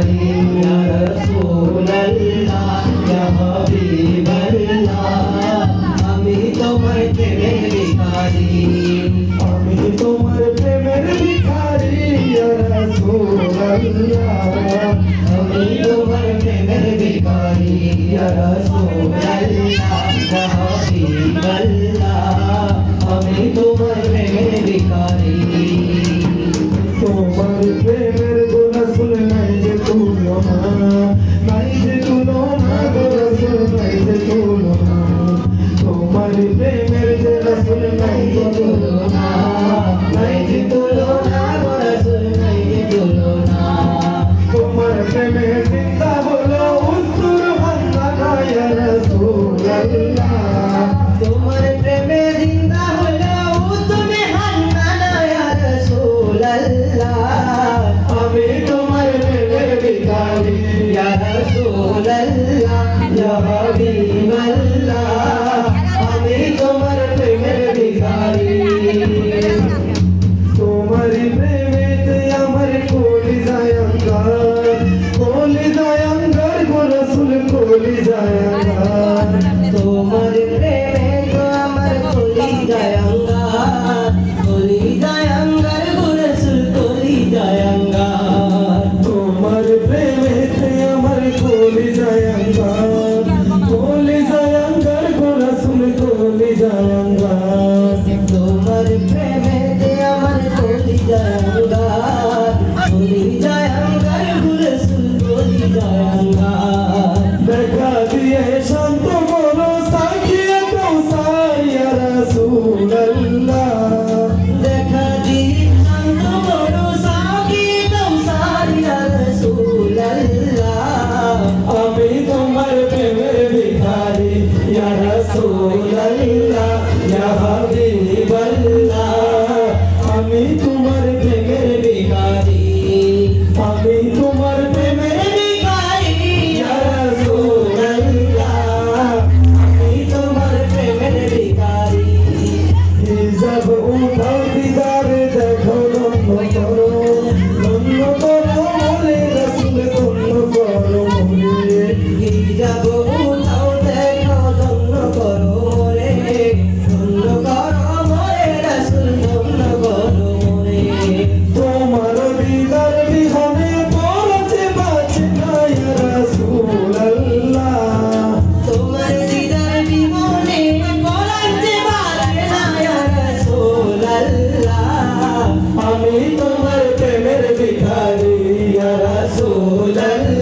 भिखारी या रसूल अल्लाह या हबीब अल्लाह আমি তোমার প্রেমের ভিখারি আমি তোমার প্রেমের ভিখারি ইয়া রাসূলুল্লাহ আমি তোমার প্রেমের ভিখারি ইয়া রাসূলুল্লাহ ইয়া হাবিবাল্লাহ আমি তোমার প্রেমের ভিখারি তোমার প্রেমের রাসূল নাই যে তুলনা নাই যে তুলনা রাসূল নাই যে তুলনা তোমার প্রেমের যে রাসূল নাই যে তুলনা নাই যে তুলনা রাসূল নাই যে তুলনা তোমার প্রেমে জিন্দা হলো উস্তুর বান্দা ইয়া রাসূলুল্লাহ তোমার প্রেমে জিন্দা হলো উস্তুর বান্দা ইয়া রাসূলুল্লাহ আমি তোমার প্রেমের ভিখারি ইয়া রাসূলুল্লাহ ইয়া হাবিবাল্লাহ আমি তোমার প্রেমের ভিখারি তোমার প্রেমেতে আমার কলিজায় আঙ্গার গো রাসূল কলিজায় আঙ্গার তোমার প্রেমে তো আমার কলিজায় আঙ্গার গো রাসূল কলিজায় আঙ্গার তোমার প্রেমেতে আমার কলিজায় আঙ্গার গো রাসূল কলিজায় আঙ্গার তোমার প্রেমেতে আমার কলিজায় আঙ্গার গো রাসূল কলিজায় আঙ্গার দেখা দিয়ে শান্ত বলো সাকিয়ে কৌসার ইয়া রাসূলুল্লাহ দেখা দিয়ে শান্ত বলো সাকিয়ে কৌসার ইয়া রাসূলুল্লাহ আমি তোমার প্রেমের ভিখারি ইয়া রাসূলুল্লাহ ইয়া হাবিবাল্লাহ আমি তোমার প্রেমের ভিখারি আমি তোমার প্রেমের ভিখারি ইয়া রাসূলুল্লাহ আমি তোমার প্রেমের ভিখারি হিজাব উঠাও দিদার দেখো ধন্য করো মোরে রাসূল ধন্য করো মোরে হিজাব উঠাও দেখো ধন্য করো মোরে রাসূল ধন্য করো মোরে তোমার দিদার বিহনে পড়তে বাঁচে না ইয়া রাসূলুল্লাহ তোমার দিদার বিহনে পড়তে বাঁচে না ইয়া রাসূলুল্লাহ আমি তোমার প্রেমের ভিখারি ইয়া রাসূলুল্লাহ